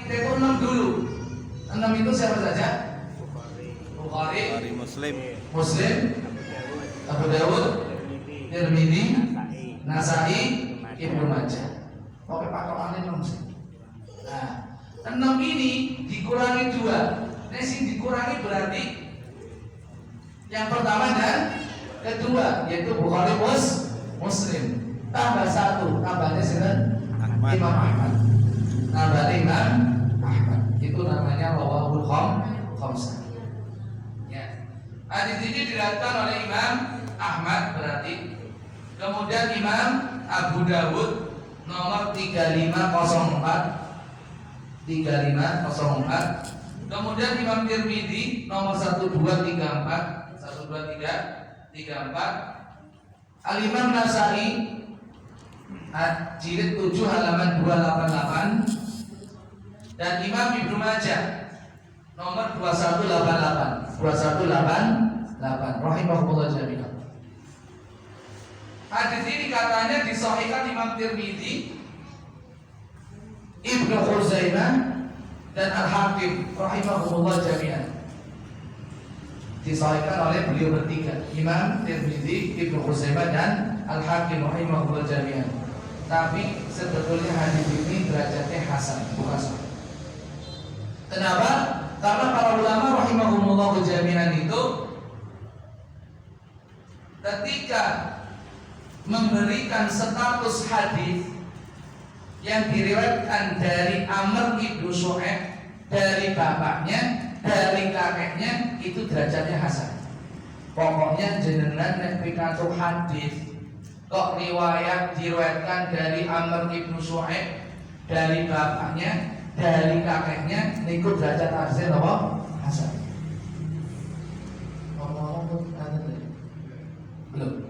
kita itu 6 dulu. 6 itu siapa saja? Bukhari, Muslim, Abu Dawud, Tirmidzi, Nasai, Ibnu Majah. Oke, patokannya 6 sih. Nah, 6 ini dikurangi 2. Nah, sing dikurangi berarti yang pertama dan kedua, yaitu Bukhari Muslim. Tambah 1, tambahnya siapa? Imam Ahmad. Tambah Imam Ahmad. Itu namanya rawahul khamsah. Ya. Hadis ini diriwayatkan oleh Imam Ahmad berarti. Kemudian Imam Abu Dawud nomor 3504. Kemudian Imam Tirmidzi nomor 1234. Al-Imam Nasai jilid 7 halaman 288. Dan Imam Ibnu Majah nomor 2188 rahimahullah jami'an. Hadis ini katanya disahihkan Imam Tirmidzi, Ibnu Khuzaimah dan Al-Hakim rahimahullah jami'an. Disahihkan oleh beliau bertiga, Imam Tirmidzi, Ibnu Khuzaimah dan Al-Hakim rahimahullah jami'an. Tapi sebetulnya hadis ini derajatnya hasan, bukan sahih. Kenapa? Karena para ulama rahimahumullah jami'an itu ketika memberikan status hadis yang diriwayatkan dari Amr ibnu Shu'aib, dari bapaknya, dari kakeknya, itu derajatnya hasan. Pokoknya jenengan nek pikantuk hadis kok diriwayatkan dari Amr ibnu Shu'aib, dari bapaknya, dari kakeknya, niku derajat hadisnya apa? Hasan. Belum.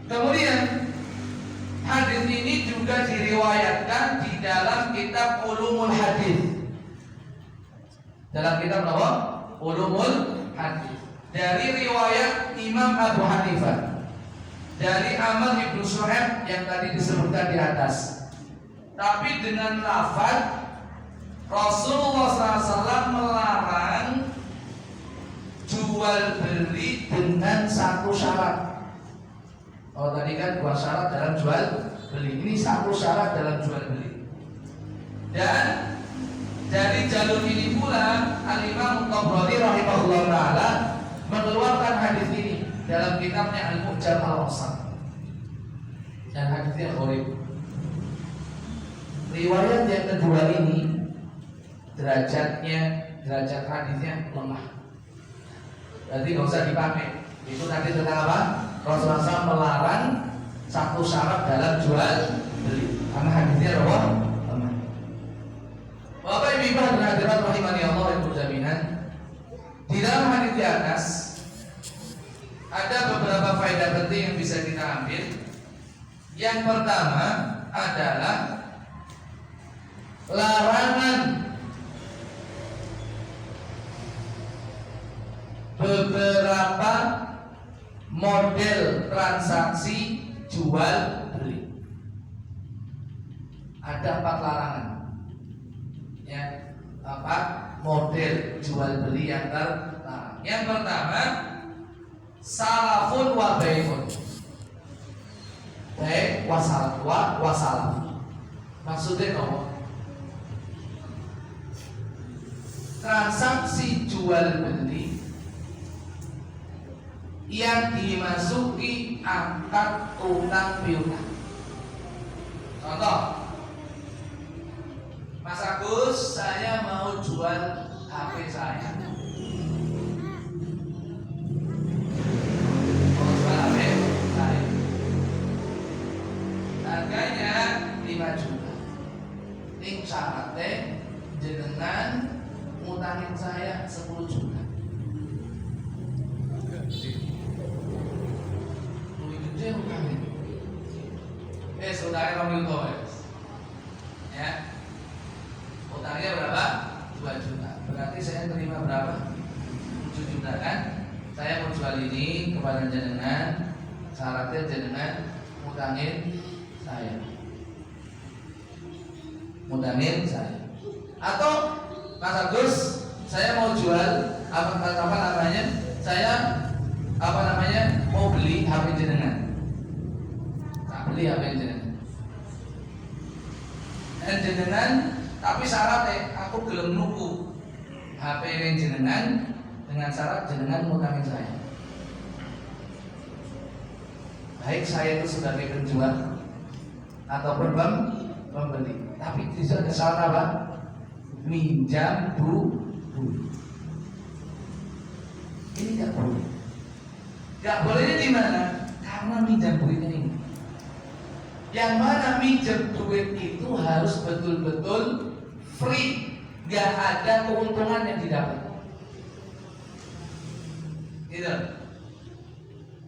Kemudian hadis ini juga diriwayatkan di dalam kitab Ulumul Hadis. Dalam kitab apa? Ulumul Hadis. Dari riwayat Imam Abu Hanifah, dari Amr ibnu Shu'aib yang tadi disebutkan di atas. Tapi dengan lafaz Rasulullah SAW melarang jual beli dengan satu syarat. Oh tadi kan 2 syarat dalam jual beli, ini 1 syarat dalam jual beli. Dan dari jalur ini pula Al-Imam Tabrani rahimahullah ta'ala mengeluarkan hadis ini dalam kitabnya Al-Mu'jam Al-Awsat. Dan hadisnya gharib. Riwayat yang kedua ini derajat hadisnya lemah. Berarti nggak usah dipakai. Itu tadi tentang apa? Rasulullah SAW melarang 1 syarat dalam jual beli karena hadisnya lemah. Bapak Ibu dan hadirat rahimani Allah yang berjaminan, di dalam hadis di atas ada beberapa faedah penting yang bisa kita ambil. Yang pertama adalah larangan beberapa model transaksi jual beli. Ada 4 larangan. Ya, 4 model jual beli yang terlarang. Yang pertama, salafun wa bai'un. Baik wa salaf. Maksudnya apa? Transaksi jual beli yang dimasuki akad utang piutang. Contoh, Mas Agus, saya mau jual HP saya. Mau jual HP saya. Harganya 5 juta. Ini syaratnya jenengan ngutangin saya 10 juta. Utangnya Om Yuto ya. Utangnya berapa? 2 juta. Berarti saya terima berapa? 7 juta kan? Saya mau jual ini kepada jenengan. Syaratnya jenengan ngutangin saya. Atau Mas Agus, saya mau jual mau beli HP jenengan. Tak beli HP jenengan. Dan jenengan tapi syaratnya aku gelem nuku HP jenengan dengan syarat jenengan ngutangin saya. Baik saya itu sebagai penjual ataupun pembeli. Tapi tidak ada syarat apa? Minjam dulu. Ini tidak boleh. Tidak bolehnya di mana? Karena minjam duitnya ini. Yang mana minjam duit itu harus betul-betul free, gak ada keuntungan yang didapat. Gitu.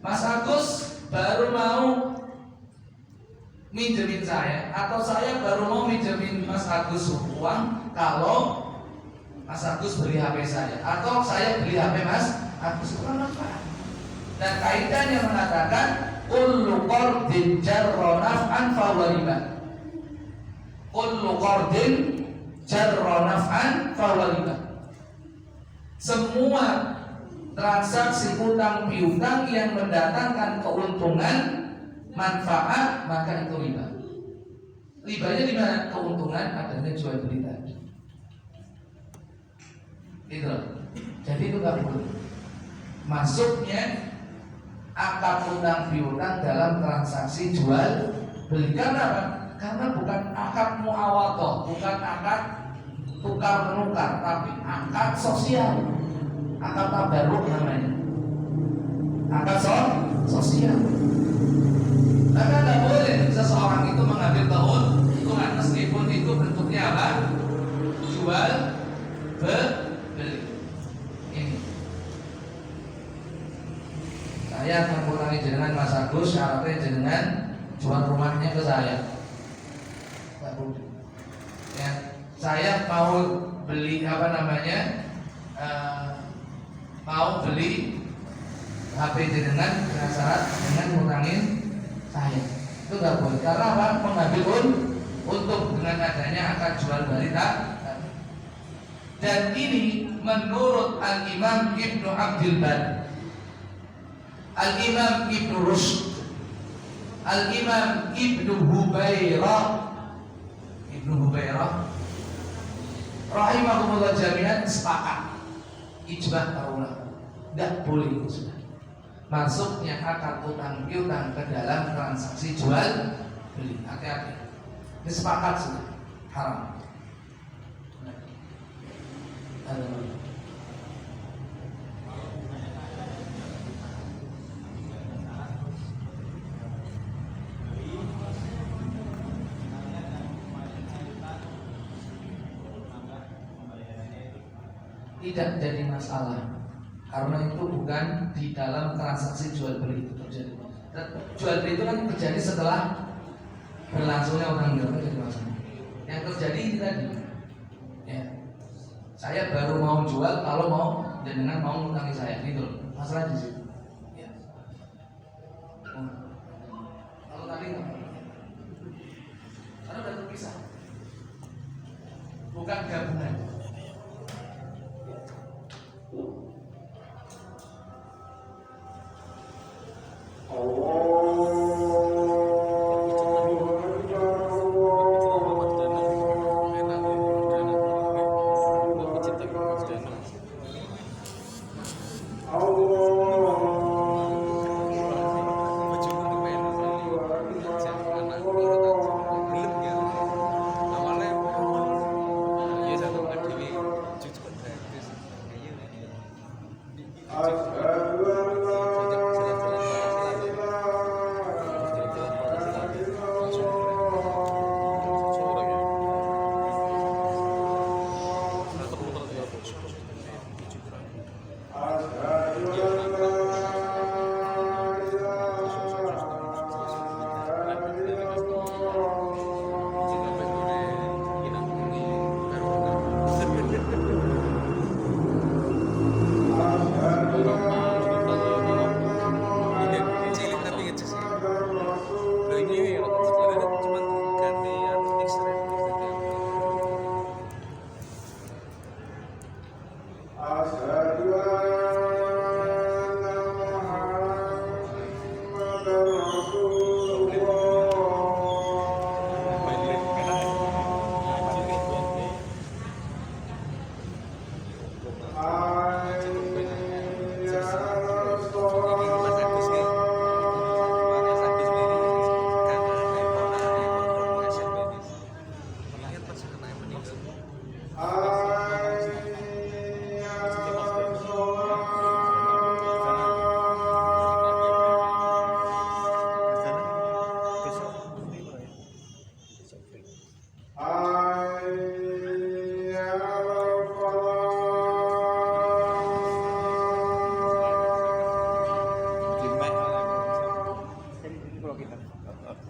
Mas Agus baru mau minjemin saya, atau saya baru mau minjemin Mas Agus uang kalau Mas Agus beli HP saya, atau saya beli HP Mas Agus, itu apa? Dan kaitannya mengatakan kullu qardin jarra naf'an fahuwa riba. Kullu qardin jarra naf'an fahuwa riba. Semua transaksi utang piutang yang mendatangkan keuntungan, manfaat, maka itu riba. Ribanya di mana? Keuntungan adanya jual beli tadi. Itu. Jadi itu nggak boleh. Masuknya akad utang piutang dalam transaksi jual beli. Karena apa? Karena bukan akad muawadhah, bukan akad tukar menukar, tapi akad sosial. Akad tabarruk namanya. Akad sosial. Maka tidak boleh seseorang itu mengambil keuntungan meskipun itu bentuknya apa? Jual beli. Ini. Saya akan mengulangi jenengan Mas Agus, syaratnya jenengan jual rumahnya ke saya. Ya, saya mau beli mau beli HP jenengan dengan syarat dengan ngutangin saya. Itu nggak boleh. Karena apa? Mengambil untung dengan adanya akad jual beli tak. Dan ini menurut Al-Imam Ibnu Abdul Bar, Al-Imam Ibnu Rushd, Al-Imam Ibnu Hubairah rahimahumullah jami'an sepakat, ijma' para ulama, tidak boleh itu sudah. Masuknya akad utang piutang ke dalam transaksi jual beli. Hati-hati. Ini sepakat sudah, haram. Tidak jadi masalah karena itu bukan di dalam transaksi jual beli itu terjadi. Jual beli itu kan terjadi setelah berlangsungnya utang piutang, jadi masalah. Yang terjadi ini tadi, ya, saya baru mau jual kalau mau dengan mau ngutangi saya, gitu. Masalah di situ. Ya. Kalau tadi nggak, karena udah terpisah, bukan gabungan.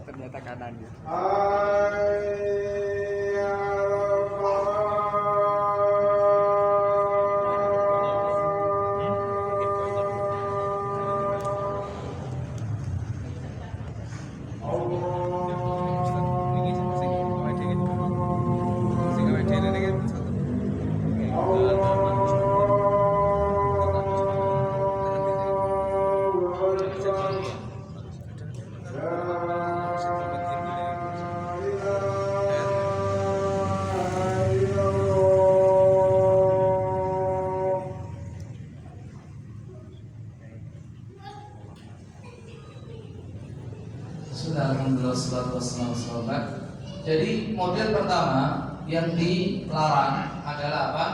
Ternyata kanan ya. Jadi model pertama yang dilarang adalah apa?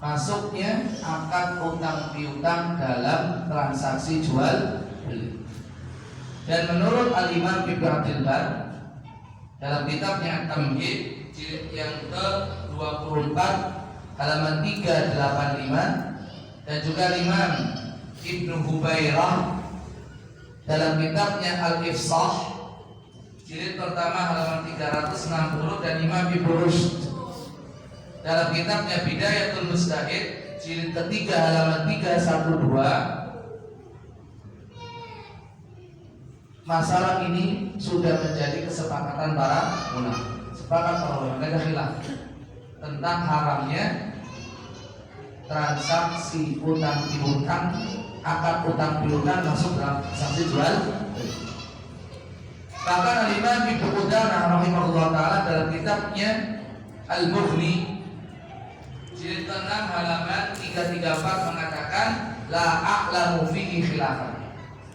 Masuknya akad utang piutang dalam transaksi jual beli. Dan menurut Al-Imam Ibnu Abdul Bar dalam kitabnya At-Tamhid jilid yang ke-24 halaman 385 dan juga Imam Ibnu Hubairah dalam kitabnya Al-Ifsah jilid pertama halaman 360 dan Imam Ibnu Rushd dalam kitabnya Bidayatul Mustahid jilid ketiga halaman 312. Masalah ini sudah menjadi kesepakatan para ulama. Sepakat para ulama, ada khilaf tentang haramnya transaksi utang piutang, akad utang piutang masuk dalam transaksi jual beli. Bahkan Al-Imam Ibnu Qudamah rahimahullah taala dalam kitabnya Al-Mughni jilid 6 halaman 334 mengatakan la a'lamu fihi khilafan.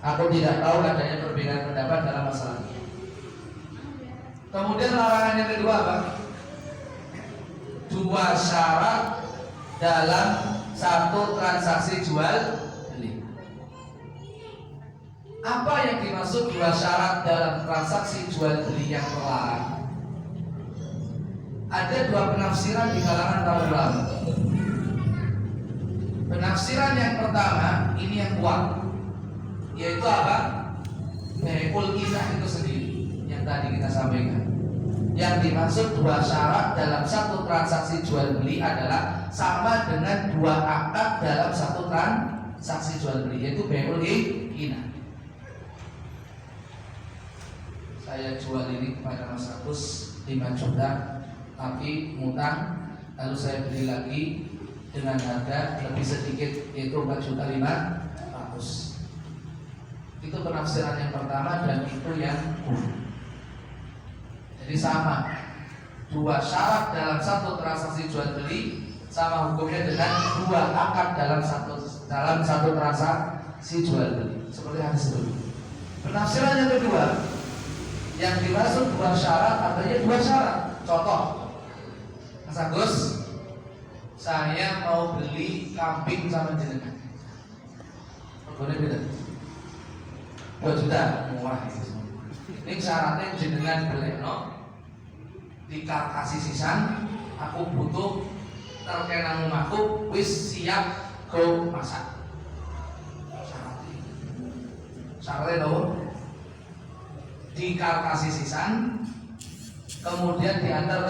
Aku tidak tahu adanya perbedaan pendapat dalam masalah ini. Kemudian larangan yang kedua apa? Dua syarat dalam satu transaksi jual beli. Apa yang dimaksud dua syarat dalam transaksi jual beli yang terlarang? Ada dua penafsiran di kalangan para ulama. Penafsiran yang pertama ini yang kuat, yaitu apa? Bai'ul inah itu sendiri yang tadi kita sampaikan. Yang dimaksud dua syarat dalam satu transaksi jual beli adalah sama dengan dua akad dalam satu transaksi jual beli, yaitu bai'ul inah. Saya jual ini kepada Mas Agus 5 juta, tapi ngutang, lalu saya beli lagi dengan harga lebih sedikit, yaitu 4.500.000. Itu penafsiran yang pertama dan itu yang jadi sama, dua syarat dalam satu transaksi jual beli sama hukumnya dengan dua akad dalam satu transaksi jual beli, seperti hadis itu. Penafsiran yang kedua, yang dimaksud dua syarat artinya dua syarat. Contoh, Mas Agus, saya mau beli kambing sama jenengan. Boleh beda? 2 juta murah itu. Ini syaratnya jenengan beli no dikalkasi sisan, aku butuh terkena rumahku wis siap go masak. Syaratnya dong dikalkasi sisan, kemudian diantar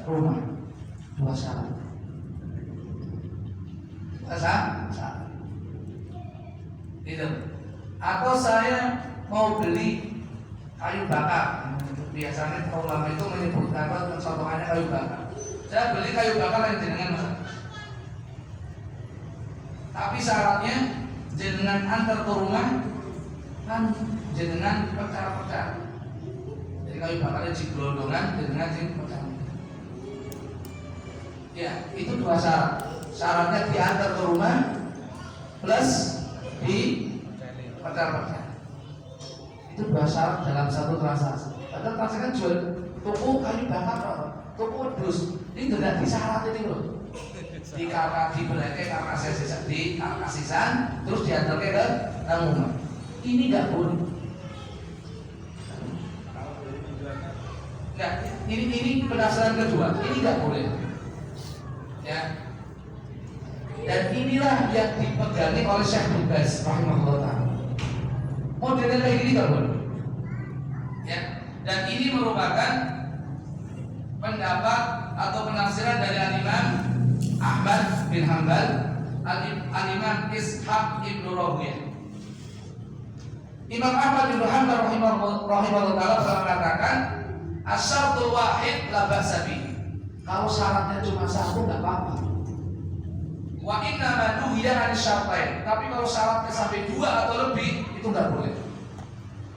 ke rumah. Dua syarat. Syarat. Itu. Atau saya mau beli kayu bakar. Biasanya ulama itu menyebutkan contohnya kayu bakar. Saya beli kayu bakar yang jenengan masak. jenengan antar ke rumah kan jenengan pecah-pecah. Jadi kalau bakalnya ciblodongan jenengan sing pecah. Ya, itu dua syarat. Syaratnya diantar ke rumah plus di pecah-pecah. Itu dua syarat dalam satu transaksi. Padahal transaksi kan jual toko kayu bakar, toko wedhus. Ini tidak disyarat ini loh. Di kakak dibeleke kakak sisa di kakak sisan terus diantar ke rumah. Ini nggak boleh. Nggak, ini pendaftaran kedua. Ini nggak boleh. Ya. Dan inilah yang dipegangi oleh Syekh bin Baz rahimahullah ta'ala. Modelnya kayak gini nggak boleh. Ya. Dan ini merupakan pendapat atau penafsiran dari Imam Ahmad bin Hanbal, Al-Imam Ishaq ibn Rahuyah. Imam Ahmad bin Hanbal rahimahullah ta'ala telah mengatakan asyartul wahid la ba'sa bihi. Kalau syaratnya cuma satu nggak apa-apa. Wa inna ma nuhiya an syartain. Tapi kalau syaratnya sampai 2 atau lebih itu nggak boleh.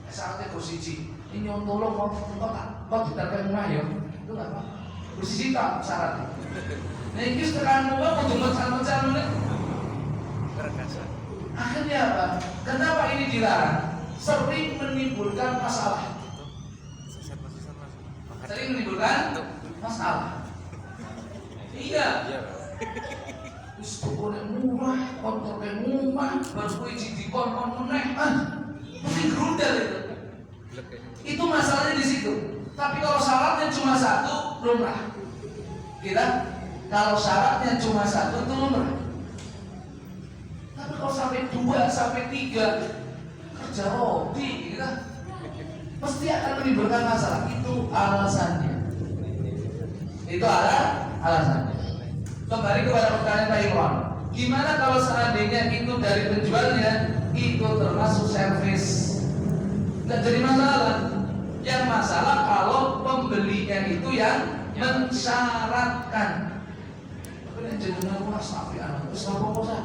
Syaratnya bersiji. Ini yang tolong kok diterapkan rumah ya. Itu nggak apa-apa. Bersiji tak syaratnya. Nah ini setelah rumah kudu mecan-mecan nih. Akhirnya apa? Kenapa ini dilarang? Sering menimbulkan masalah. Sering menimbulkan masalah. Iya. Wis tukune murah, kontraknya murah, baru kuwi dikon-kon meneh. Mesti grundel itu. Itu masalahnya di situ. Tapi kalau syaratnya cuma satu, lumrah. Kira? Kalau syaratnya cuma satu itu lumrah. Tapi kalau sampai 2 sampai 3 kerja roti, gitu, pasti akan menimbulkan masalah. Itu alasannya. Itu alasannya. Kembali kepada pertanyaan Pak Imran, gimana kalau seandainya itu dari penjualnya itu termasuk servis? Tidak jadi masalah. Yang masalah kalau pembelinya itu yang mensyaratkan. Tapi jenengan rumah sapi anak itu apa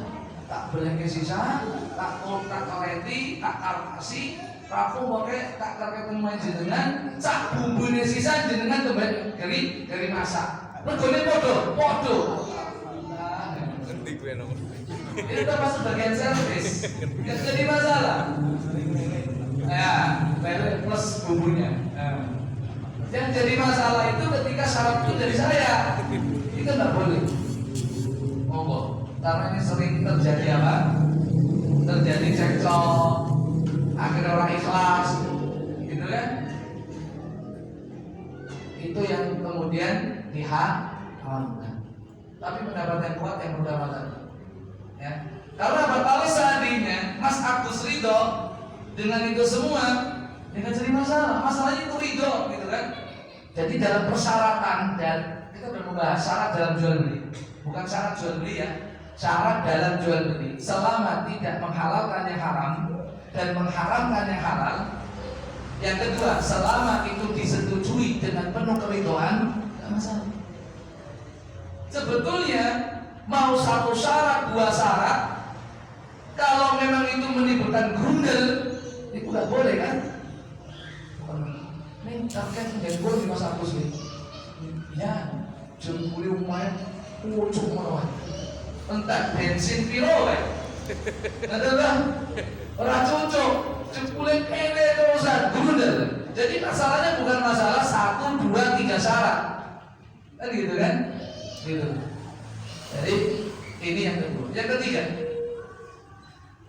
tak belenge sisa, tak kotak kaleti, tak karpasi, rapuh pakai tak terkait main jenengan, sak bumbunya sisa jenengan kembali dari masak. Regane podo. Ngerti gue nomor. Itu termasuk bagian servis. Tidak jadi masalah. Ya, lele plus bumbunya. Yang jadi masalah itu ketika syarat itu dari saya. Itu nggak boleh. Monggo. Karena ini sering terjadi apa? Terjadi cekcok, akhirnya orang ikhlas, gitu kan? Itu yang kemudian diharamkan. Tapi pendapat yang kuat yang pertama tadi. Ya. Karena apa? Kalau seandainya Mas Agus ridho dengan itu semua, tidak jadi masalah. Masalahnya itu ridho, gitu kan? Jadi dalam persyaratan dan kita sudah membahas syarat dalam jual beli, bukan syarat jual beli ya. Syarat dalam jual beli selama tidak menghalalkan yang haram dan mengharamkan yang halal. Yang kedua, selama itu disetujui dengan penuh keridhaan, tidak masalah. Sebetulnya mau satu syarat, 2 syarat, kalau memang itu menimbulkan grundel, itu nggak boleh kan? Ini target menjengkol di masa Agus nih. Ya, jengkuli umumnya pucuk mawar. Entah bensin piro kan? Adalah orang cocok, jengkulin kene terusan grundel. Jadi masalahnya bukan masalah 1, 2, 3 syarat, kan gitu kan? Gitu. Jadi ini yang kedua. Yang ketiga,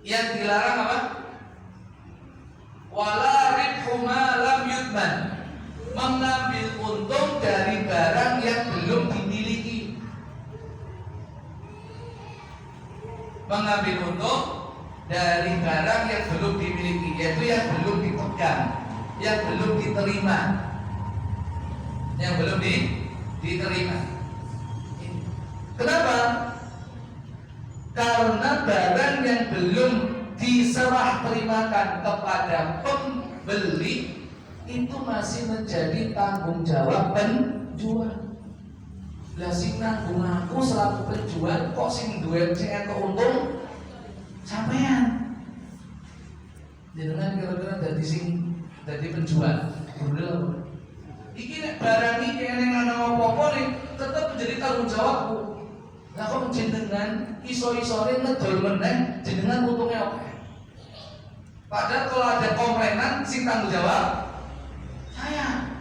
yang dilarang apa? Wala ribhu ma lam yudman. Mengambil untung dari barang yang belum dimiliki. Mengambil untung dari barang yang belum dimiliki, yaitu yang belum dipegang, yang belum diterima, yang belum diterima. Kenapa? Karena barang yang belum diserah terimakan kepada pembeli itu masih menjadi tanggung jawab penjual. Lah sing nanggung aku selaku penjual kok sing duwe sing keuntung sampean. Jenengan kira-kira dadi penjual. Bener. Iki nek barang iki ning ana apa-apa nih tetep menjadi tanggung jawabku. Lah kok jenengan iso-isore ngedol meneh jenengan untungnya oke. Padahal kalau ada komplainan sing tanggung jawab saya.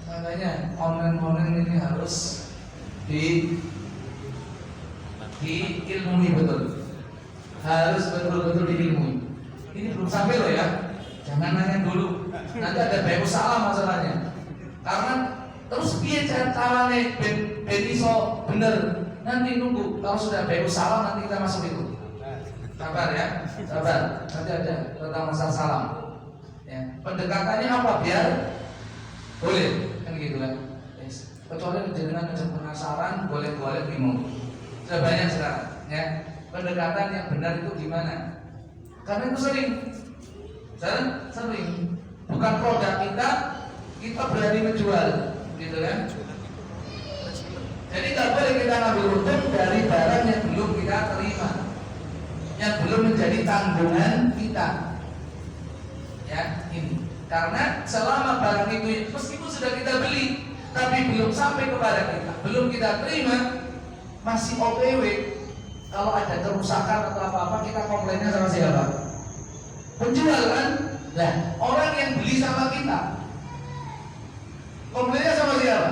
Makanya online ini harus diilmui betul. Harus betul-betul diilmui. Ini belum sampai loh ya. Jangan nanya dulu. Nanti ada bayu salah masalahnya. Karena terus piye carane ben iso bener. Nanti nunggu. Kalau sudah bayu salah nanti kita masuk itu. Sabar ya, sabar. Nanti ada tentang masalah salam. Ya. Pendekatannya apa biar boleh kan gitu kan. Yes. Kecuali jenengan penasaran, boleh bingung. Sudah banyak sekarang. Ya. Pendekatan yang benar itu gimana? Karena itu sering. Bukan produk kita berani menjual, gitu kan? Jadi nggak boleh kita ngambil untung dari barang yang belum kita terima, yang belum menjadi tanggungan kita. Ya, ini. Karena selama barang itu meskipun sudah kita beli, tapi belum sampai kepada kita, belum kita terima, masih OPW. Kalau ada kerusakan atau apa-apa kita komplainnya sama siapa? Penjual kan? Nah, orang yang beli sama kita komplainnya sama siapa?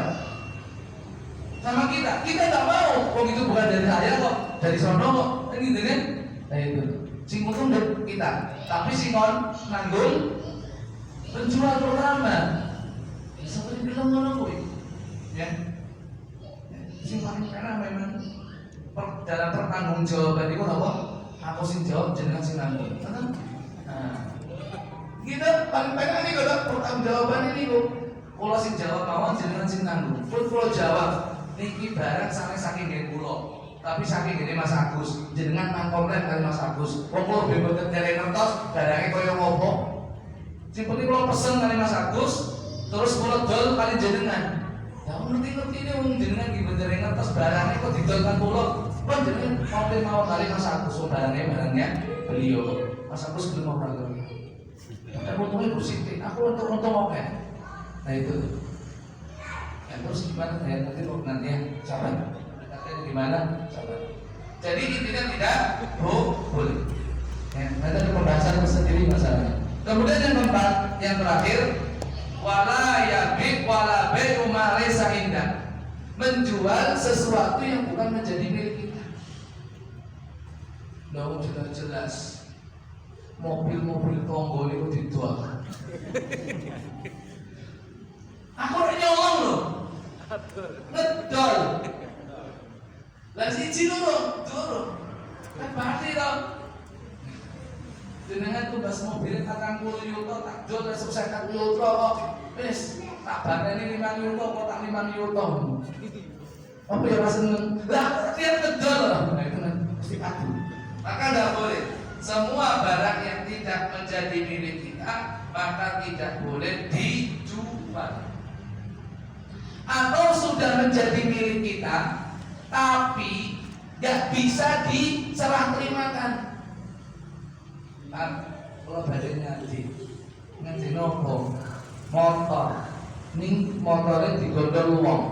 Sama kita. Kita nggak mau. Kok itu bukan dari saya kok, dari sono kok. Kan gitu kan? Nah itu. Sing untung kita. Tapi sing nanggung penjual pertama. Seperti bilang ngono kuwi. Ya. Sing paling enak memang dalam pertanggungjawaban itu apa? Aku sing jawab jenengan sing nanggung. Nah, kita paling pengen nih kalau pertanggungjawaban ini kok. Kalau sing jawab mawon jenengan sing nanggung. Pun kalau jawab niki barang saking nggih kula. Tapi saking ngene Mas Agus, jenengan mangkomlen kali Mas Agus. Wong kula bener dereng ngertos barange kaya ngopo. Sing penting kula pesen kali Mas Agus, terus kula dol kali jenengan. Ya ngerti-ngerti ini wong jenengan iki bener ngertos barange kok didol kan kula. Kan jenengan komplain mawon kali Mas Agus barangnya beliau. Mas Agus belum mau berangkat. Ada untungnya positif. Aku untung oke. Nah itu. Ya terus gimana? Ya nanti ya sabar. Nanti gimana? Sabar. Jadi intinya tidak boleh. Ya, nanti ada pembahasan sendiri masalahnya. Kemudian yang keempat, yang terakhir, wala yabi wala bai'u ma laysa indah. Menjual sesuatu yang bukan menjadi milik kita. Loh jelas mobil tonggo itu dijual. Aku nyolong loh. Ngedol. Lah siji lho, turun. Kan berarti to. Jenengan tugas mobil 40 yuto tak jual 50 yuto kok. Wis, tak bareni 5 yuto kok tak 5 yuto. Apa ya Mas seneng? Lah, dia ngedol. Nah itu mesti adu. Maka enggak boleh. Semua barang yang tidak menjadi milik kita maka tidak boleh dijual. Atau sudah menjadi milik kita tapi nggak bisa diserah terimakan. Kalau badannya ngaji nopo motor, ning motornya digondol wong.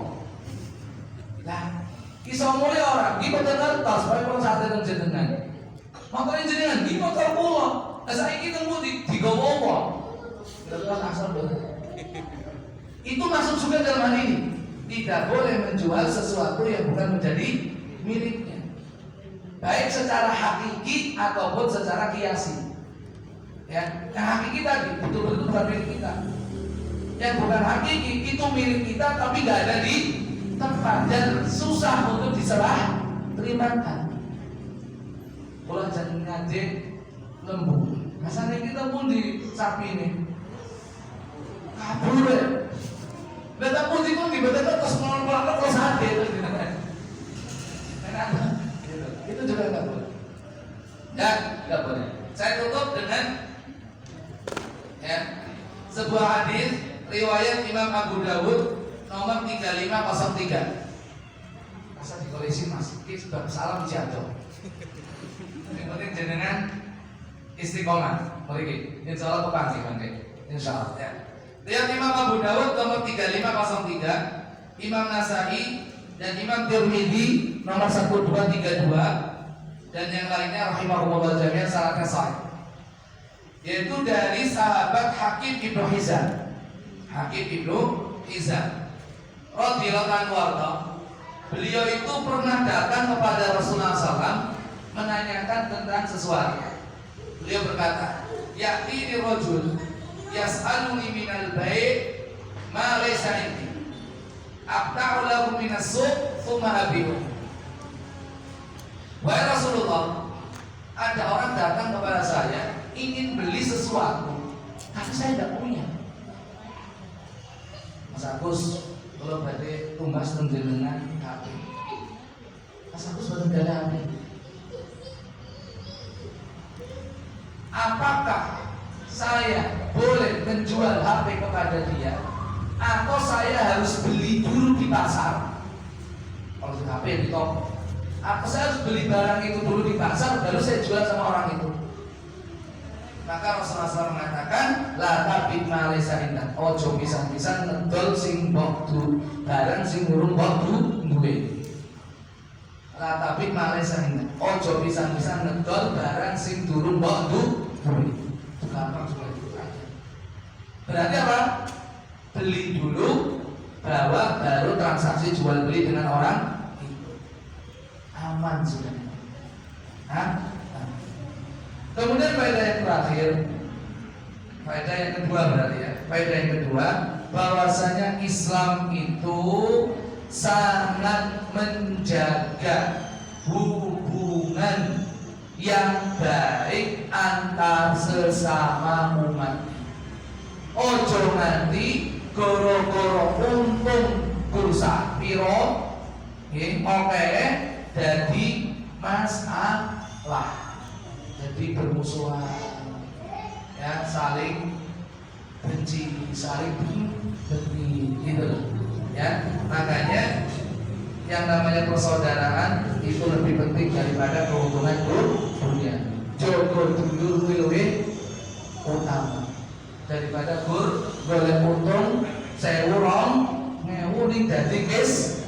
Lah, iso mulai orang, iki boten ngertos, bae kula sadar jenengan. Motor jenengan, iki motor kula. Lah saiki teng pundi digawa wong. Terus asal boten. Itu masuk juga dalam hal ini. Tidak boleh menjual sesuatu yang bukan menjadi miliknya. Baik secara hakiki ataupun secara kiasi. Ya, yang hakiki tadi betul-betul bukan milik kita. Yang bukan hakiki itu milik kita tapi nggak ada di tempat dan susah untuk diserah terimakan. Kalau jangan ngaji lembu, rasanya kita pun di sapi ini kabur deh. Datang pun pun tiba-tiba terus melompat terus hati itu itu juga nggak boleh. Ya, nggak boleh. Saya tutup dengan sebuah hadis riwayat Imam Abu Dawud nomor 3503. Masa dikolesi Mas, ini sudah salam jatuh. Yang penting jenengan istiqomah. Mriki insyaallah kepanggih mangke. Insyaallah ya. Lihat Imam Abu Dawud nomor 3503, Imam Nasai dan Imam Tirmidzi nomor 1232 dan yang lainnya rahimahumullah jami'an sanadnya sahih. Yaitu dari sahabat Hakim Ibnu Hizam. Hakim Ibnu Hizam radhiyallahu anhu, beliau itu pernah datang kepada Rasulullah SAW menanyakan tentang sesuatu. Beliau berkata, "Ya'tini rajul yas'aluni minal bai' ma laysa indi. Aqta'u lahu minas suq tsumma abi'u." Wahai Rasulullah, ada orang datang kepada saya ingin beli sesuatu, tapi saya tidak punya. Mas Agus, kalau badai tumbas nenggelengan HP. Mas Agus baru gak ada HP. Apakah saya boleh menjual HP kepada dia, atau saya harus beli dulu di pasar? Kalau HP di toko, atau saya harus beli barang itu dulu di pasar, baru saya jual sama orang itu? Maka Rasulullah SAW mengatakan, la tabit ma laysa indak. Ojo pisan-pisan ngedol sing mbok du, barang sing urung mbok duwe. La tabit ma laysa indak. Ojo pisan-pisan ngedol barang sing durung mbok duwe. Gampang cuma itu aja. Berarti apa? Beli dulu, baru transaksi jual beli dengan orang itu. Aman sudah. Hah? Kemudian faedah yang terakhir, faedah yang kedua berarti ya. Faedah yang kedua, bahwasanya Islam itu sangat menjaga hubungan yang baik antar sesama umat. Ojo nganti goro-goro untung kursa piro, oke, jadi masalah. Jadi bermusuhan, ya, saling benci, saling benci, gitu, ya. Makanya yang namanya persaudaraan itu lebih penting daripada keuntungan dunia. Jogo dulu luwih utama daripada golek untung 1000 ning dadi kes.